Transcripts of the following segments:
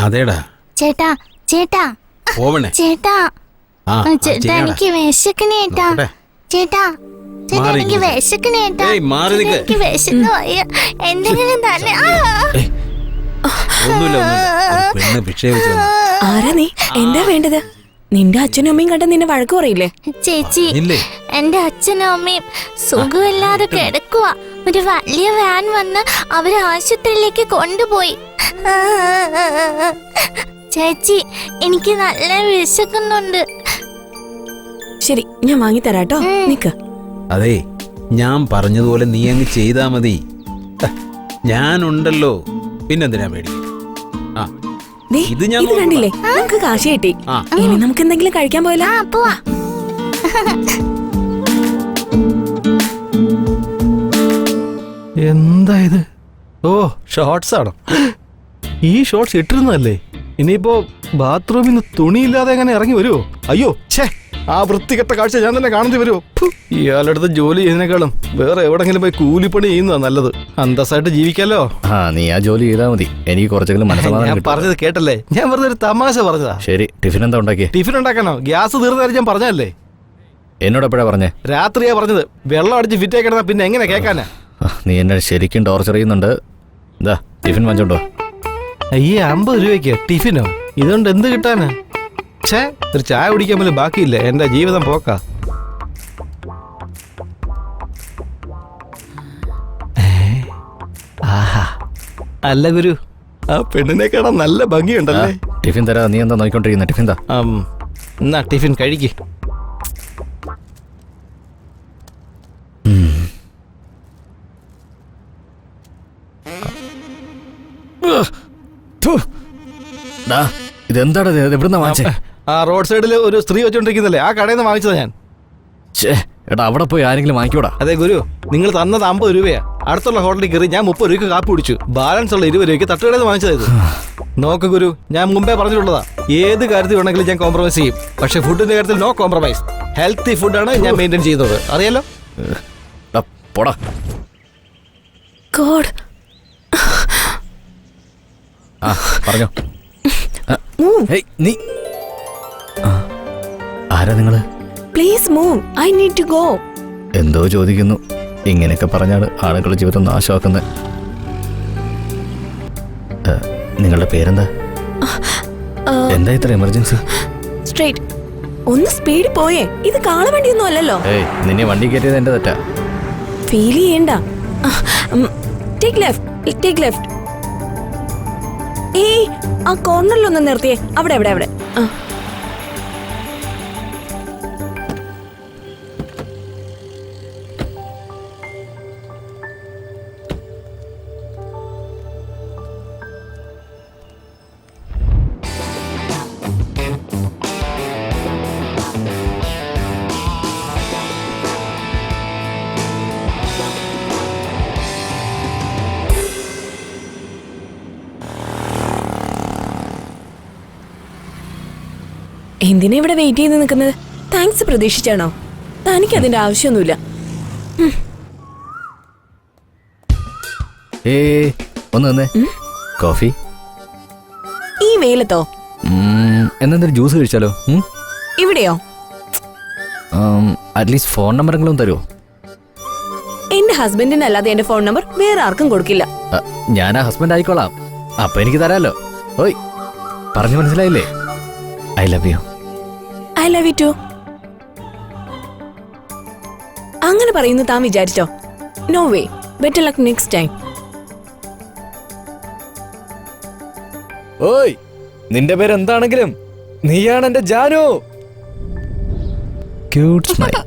അതേടാ ചേട്ടാ ചേട്ടാ പോവണേ ചേട്ടാ ചേട്ടാ എനിക്ക് വിശക്കണേട്ടാ ചേട്ടാ ചേട്ടാ എനിക്ക് വിശക്കണേട്ടാ എനിക്ക് വിശന്നു പോയ എന്തെങ്കിലും തന്നെ ആരാ നീ? എന്താ വേണ്ടത്? നിന്റെ അച്ഛനും അമ്മയും കണ്ട നിന്നെ വഴക്ക് പറയില്ലേ? ചേച്ചി എന്റെ അച്ഛനും അമ്മയും സുഖമില്ലാതെ കിടക്കുക. ഒരു വലിയ വാൻ വന്ന് അവരെ ആശുപത്രിയിലേക്ക് കൊണ്ടുപോയി. ചേച്ചി എനിക്ക് നല്ല വിശക്കുന്നുണ്ട്. ശരി, ഞാൻ വാങ്ങി തരാട്ടോ. നിക്ക്. അതെ, ഞാൻ പറഞ്ഞതുപോലെ നീ അങ്ങ് ചെയ്താ മതി. ഞാനുണ്ടല്ലോ, പിന്നെന്തിനാ പേടി? ഇത് കണ്ടില്ലേ, നമുക്ക് കാശ് കിട്ടി. ഇനി നമുക്ക് എന്തെങ്കിലും കഴിക്കാൻ പോയല്ലോ. പോവാ. എന്താ ഇത്? ഓ, ഷോർട്സ് ആണോ? ഈ ഷോർട്സ് ഇട്ടിരുന്നല്ലേ? ഇനിയിപ്പോ ബാത്റൂമിൽ നിന്ന് തുണിയില്ലാതെ എങ്ങനെ ഇറങ്ങി വരുമോ? അയ്യോ, ഛേ, ആ വൃത്തികെട്ട കാഴ്ച ഞാൻ തന്നെ കാണേണ്ടി വരുമോ? ഇയാളുടെ ജോലി ചെയ്യുന്നതിനേക്കാളും വേറെ എവിടെങ്കിലും പോയി കൂലിപ്പണി ചെയ്യുന്നതാ നല്ലത്. അന്തസ്സായിട്ട് ജീവിക്കാലോ. നീ ആ ജോലി ചെയ്താൽ മതി. എനിക്ക് കുറച്ചെങ്കിലും മനസ്സമാധാനം. ഞാൻ പറഞ്ഞത് കേട്ടല്ലേ? ഞാൻ വെറുതെ ഒരു തമാശ പറഞ്ഞതാ. ശരി, ടിഫിൻ എന്താ ഉണ്ടാക്കിയേ? ടിഫിൻ ഉണ്ടാക്കാനോ? ഗ്യാസ് തീർന്നാലും ഞാൻ പറഞ്ഞല്ലേ. എന്നോട് എപ്പോഴാ പറഞ്ഞേ? രാത്രിയാ പറഞ്ഞത്. വെള്ളം അടിച്ച് ഫിറ്റ് ആക്കണ പിന്നെ എങ്ങനെ കേൾക്കാനാ? നീ എന്നെ ശരിക്കും ടോർച്ചർ ചെയ്യുന്നുണ്ട്. എന്താ ടിഫിൻ വാങ്ങിച്ചോണ്ടോ? അയ്യേ, 50 രൂപയ്ക്ക് ടിഫിനോ? ഇതുകൊണ്ട് എന്ത് കിട്ടാനാ? ഛേ, ഒരു ചായ കുടിക്കാൻ പോലും ബാക്കിയില്ല. എന്റെ ജീവിതം പോക്കാ. ആഹാ, അല്ല ഗുരു, ആ പെണ്ണിനെ കാണാൻ നല്ല ഭംഗിയുണ്ടല്ലേ. ടിഫിൻ തരാ. നീ എന്താ നോക്കിക്കൊണ്ടിരിക്കുന്ന? ടിഫിൻ താ. എന്നാ ടിഫിൻ കഴിക്ക്. ഇതെന്താടാ? എവിടുന്നാ വാങ്ങിച്ചേ? ആ റോഡ് സൈഡിൽ ഒരു സ്ത്രീ വെച്ചോണ്ടിരിക്കുന്നല്ലേ, ആ കടയിൽ നിന്ന് വാങ്ങിച്ചതാ ഞാൻ. എടാ, അവിടെ പോയി ആരെങ്കിലും വാങ്ങിക്കോടാ. അതെ ഗുരു, നിങ്ങൾ തന്നത് 50 രൂപയാ. അടുത്തുള്ള ഹോട്ടലിൽ കയറി ഞാൻ 30 രൂപയ്ക്ക് കാപ്പി കുടിച്ചു. ബാലൻസ് ഉള്ള 20 രൂപയ്ക്ക് തട്ടുകടയിൽ നിന്ന് വാങ്ങിച്ചത്. നോക്ക് ഗുരു, ഞാൻ മുമ്പേ പറഞ്ഞിട്ടുള്ളതാ, ഏത് കാര്യത്തിൽ വേണമെങ്കിലും ഞാൻ കോംപ്രമൈസ് ചെയ്യും. പക്ഷെ ഫുഡിന്റെ കാര്യത്തിൽ നോ കോംപ്രമൈസ്. ഹെൽത്തി ഫുഡാണ് ഞാൻ മെയിൻറ്റെയിൻ ചെയ്യുന്നത്, അറിയാലോ. പോടാ. പറഞ്ഞോ. നീ ആരാ നിങ്ങള്? Please move, I need to go. എന്തോ ചോദിക്കുന്നു. ഇങ്ങനെയൊക്കെ പറഞ്ഞാണ് ആളുകളുടെ ജീവിതം നാശമാക്കുന്നത്. നിങ്ങളുടെ പേരെന്താ? എന്താ ഇത്ര എമർജൻസി? സ്ട്രേറ്റ്. ഒന്ന് സ്പീഡ് പോയേ. ഇത് കാളവണ്ടിയൊന്നും അല്ലല്ലോ. നിന്നെ വണ്ടി കയറ്റിയത് എന്റെ തെറ്റാ. ഫീൽ ചെയ്യണ്ട. Take left, take left. ഏയ്, ആ കോർണറിലൊന്ന് നിർത്തിയേ. അവിടെ അവിടെ അവിടെ. എന്തിനാ ഇവിടെ വെയിറ്റ് ചെയ്ത് നിൽക്കുന്നത്? താങ്ക്സ് പ്രതീക്ഷിച്ചാണോ? തനിക്ക് അതിന്റെ ആവശ്യമൊന്നുമില്ല. ഒന്ന് കോഫി. ഈ വെയിലത്തോ? എന്തെങ്കിലും ജ്യൂസ് കഴിച്ചാലോ? ഇവിടെയോ? അറ്റ്ലീസ്റ്റ് ഫോൺ നമ്പറെങ്കിലും തരുമോ? എന്റെ ഹസ്ബൻഡിനല്ലാതെ എന്റെ ഫോൺ നമ്പർ വേറെ ആർക്കും കൊടുക്കില്ല. ഞാൻ ആ ഹസ്ബൻഡ് ആയിക്കോളാം. അപ്പൊ എനിക്ക് തരാലോ. ഓയ്, പറഞ്ഞു മനസ്സിലായില്ലേ? I love you. I love you too. അങ്ങനെ പറയുന്നു താൻ വിചാരിച്ചോ? No way. Better luck next time. ഓയ്, നിന്റെ പേര് എന്താണെങ്കിലും നീയാണ് എന്റെ ജാനു. Cute smile.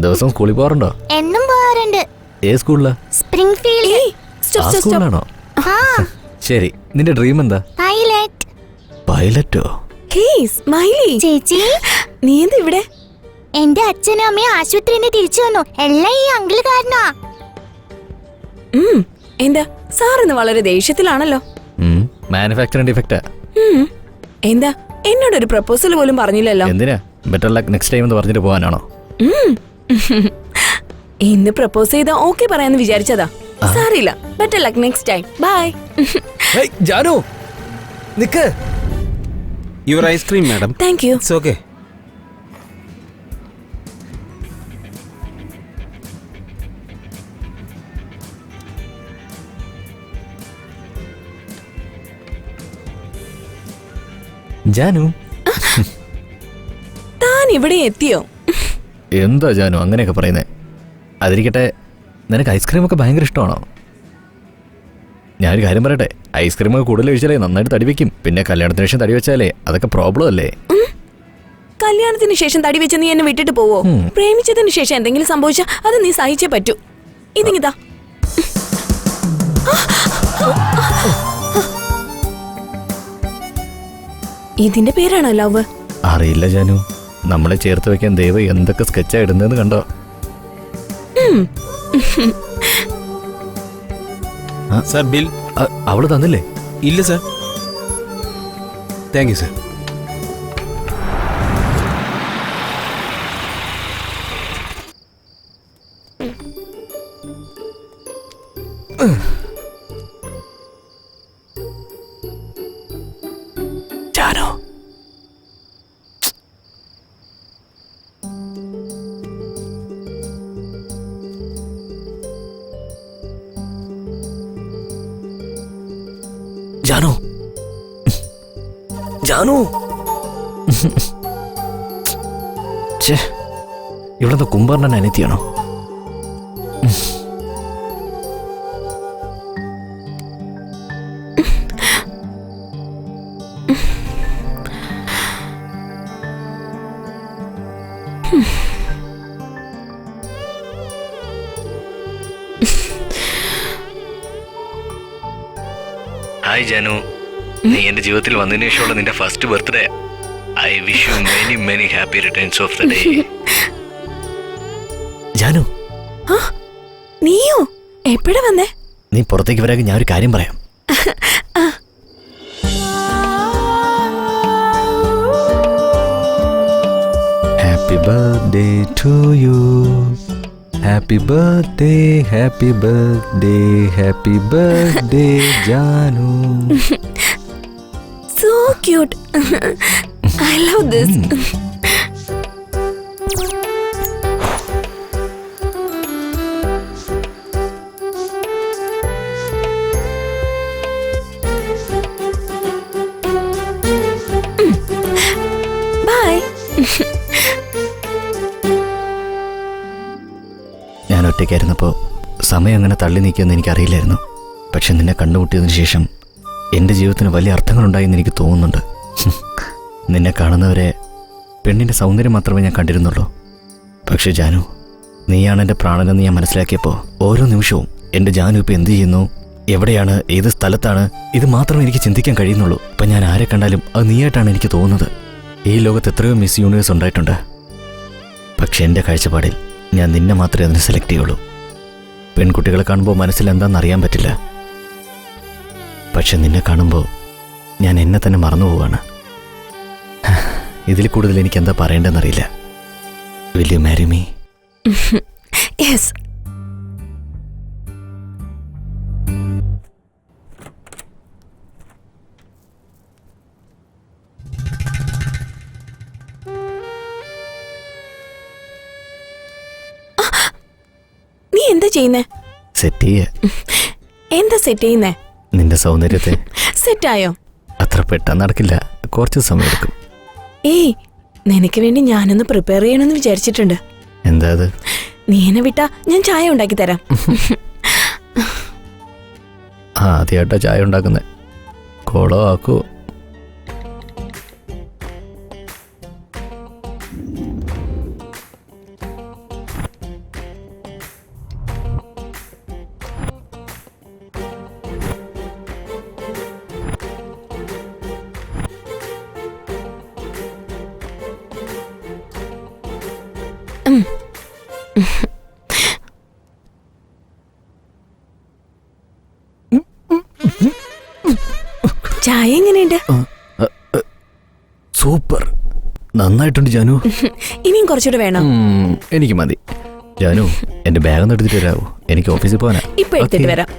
ദിവസം സ്കൂളിൽ പോകാറുണ്ടോ? എന്നും പോകാറുണ്ട്. ഏത് സ്കൂളിലാ? സ്പ്രിംഗ്ഫീൽഡ്. സ്കൂളിലാണോ? ശരി, നിന്റെ ഡ്രീം എന്താ? പൈലറ്റ്. പൈലറ്റോ? ഹേയ് സ്മൈലി ചേച്ചി, നീ എന്താ ഇവിടെ? എന്റെ അച്ഛനും അമ്മയും ആശുപത്രിയിൽ നിന്ന് തിരിച്ചു വന്നു. എല്ലാം ഈ അങ്കിള് കാരണമാ. എന്താ സാറിന്ന് വളരെ ദേഷ്യത്തിലാണല്ലോ? മാനുഫാക്ചറിംഗ് ഡിഫക്റ്റാ. എന്താ എന്നോടൊരു പ്രപ്പോസൽ പോലും പറഞ്ഞില്ലല്ലോ? എന്തിനാ? ബെറ്റർ ലക്ക് നെക്സ്റ്റ് ടൈം എന്ന് പറഞ്ഞിട്ട് പോകാനാണോ? ഇന്ന് പ്രപ്പോസ് ചെയ്താ ഓക്കെ പറയാന്ന് വിചാരിച്ചതാ. സാറില്ല, better luck next time. Bye. Janu നിക്ക്. Your ice cream madam. Thank you. It's okay. Janu, താൻ ഇവിടെ എത്തിയോ? എന്താ ജാനു അങ്ങനെയൊക്കെ പറയുന്നേ? അതിരിക്കട്ടെ, നിനക്ക് ഐസ്ക്രീമൊക്കെ ഭയങ്കര ഇഷ്ടമാണോ? ഞാനൊരു കാര്യം പറയട്ടെ, ഐസ്ക്രീമൊക്കെ കൂടുതൽ കഴിച്ചാലേ നന്നായിട്ട് തടി വെക്കും. പിന്നെ കല്യാണത്തിന് ശേഷം തടി വെച്ചാലേ അതൊക്കെ പ്രോബ്ലം അല്ലേ? കല്യാണത്തിന് ശേഷം തടി വെച്ച് നീ എന്നെ വിട്ടിട്ട് പോവോ? പ്രേമിച്ചതിന് ശേഷം എന്തെങ്കിലും സംഭവിച്ചാൽ അത് നീ സഹിച്ചേ പറ്റൂ. ഇതിങ്ങിതാ. ഇതിന്റെ പേരാണോ ലവ്? അറിയില്ല ജാനു, നമ്മളെ ചേർത്ത് വെക്കാൻ ദൈവം എന്തൊക്കെ സ്കെച്ചാ ഇടുന്നതെന്ന് കണ്ടോ? Sir bill. അവള് തന്നില്ലേ? ഇല്ല sir. Thank you sir. Janu, Janu, Janu. ഇവിടുത്തെ കുംഭർണൻ അനിയത്തിയാണോ? ഹായ് ജാനു, നീ എന്റെ ജീവിതത്തിൽ വന്നതിന് ശേഷമുള്ള നിന്റെ first birthday. I wish you many many happy returns of the day. Janu, നീയോ എപ്പോഴാ വന്നേ? നീ പുറത്തേക്ക് വരാൻ ഞാൻ ഒരു കാര്യം പറയാം. Happy birthday to you. Happy birthday, happy birthday, happy birthday Janu. So cute. I love this. Bye. ഞാൻ ഒറ്റയ്ക്കായിരുന്നപ്പോൾ സമയം അങ്ങനെ തള്ളി നീക്കിയെന്ന് എനിക്കറിയില്ലായിരുന്നു. പക്ഷെ നിന്നെ കണ്ടുമുട്ടിയതിനു ശേഷം എൻ്റെ ജീവിതത്തിന് വലിയ അർത്ഥങ്ങളുണ്ടായെന്ന് എനിക്ക് തോന്നുന്നുണ്ട്. നിന്നെ കാണുന്നവരെ പെണ്ണിൻ്റെ സൗന്ദര്യം മാത്രമേ ഞാൻ കണ്ടിരുന്നുള്ളൂ. പക്ഷേ ജാനു, നീയാണ് എൻ്റെ പ്രാണനെന്ന് ഞാൻ മനസ്സിലാക്കിയപ്പോൾ ഓരോ നിമിഷവും എൻ്റെ ജാനു ഇപ്പോൾ എന്ത് ചെയ്യുന്നു, എവിടെയാണ്, ഏത് സ്ഥലത്താണ്, ഇത് മാത്രമേ എനിക്ക് ചിന്തിക്കാൻ കഴിയുന്നുള്ളൂ. ഇപ്പം ഞാൻ ആരെ കണ്ടാലും അത് നീയായിട്ടാണ് എനിക്ക് തോന്നുന്നത്. ഈ ലോകത്ത് എത്രയോ മിസ് യൂണിവേഴ്സ് ഉണ്ടായിട്ടുണ്ട്. പക്ഷെ എൻ്റെ കാഴ്ചപ്പാടിൽ ഞാൻ നിന്നെ മാത്രമേ അതിന് സെലക്ട് ചെയ്യുള്ളൂ. പെൺകുട്ടികളെ കാണുമ്പോൾ മനസ്സിൽ എന്താണെന്ന് അറിയാൻ പറ്റില്ല. പക്ഷെ നിന്നെ കാണുമ്പോൾ ഞാൻ എന്നെ തന്നെ മറന്നു പോവാണ്. ഇതിൽ കൂടുതൽ എനിക്ക് എന്താ പറയേണ്ടതെന്നറിയില്ല. Will you marry me? Yes. നീ എന്താ ചെയ്യുന്നേ? സെറ്റ് ചെയ്യ. എന്താ സെറ്റ് ചെയ്യുന്നേ? നിന്റെ സൗന്ദര്യത്തെ. സെറ്റായോ? അത്ര പെട്ടെന്ന് നടക്കില്ല, കുറച്ച് സമയം എടുക്കും. ഏയ്, നിനക്ക് വേണ്ടി ഞാനൊന്ന് പ്രിപ്പയർ ചെയ്യണമെന്ന് വിചാരിച്ചിട്ടുണ്ട്. എന്താ അത്? നീ എന്നെ വിട്ടാ ഞാൻ ചായ ഉണ്ടാക്കി തരാം. ആദ്യമായിട്ടാ ചായ ഉണ്ടാക്കുന്നത്. കോളോ ആക്കോ? ചായ എങ്ങനെയുണ്ട്? സൂപ്പർ, നന്നായിട്ടുണ്ട് ജാനു. ഇനിയും കുറച്ചുകൂടെ വേണം? എനിക്ക് മതി. ജാനു, എന്റെ ബാഗ് ഒന്ന് എടുത്തിട്ട് വരാവോ? എനിക്ക് ഓഫീസിൽ പോകാനാ. ഇപ്പൊ എടുത്തിട്ട് വരാം.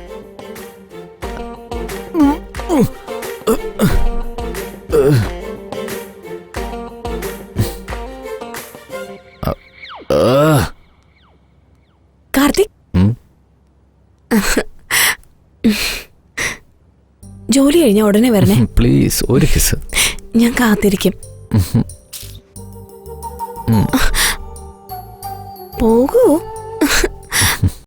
ജോലി കഴിഞ്ഞാൽ ഉടനെ വരണേ. പ്ലീസ് ഒരു കിസ്. ഞാൻ കാത്തിരിക്കും. പോകൂ.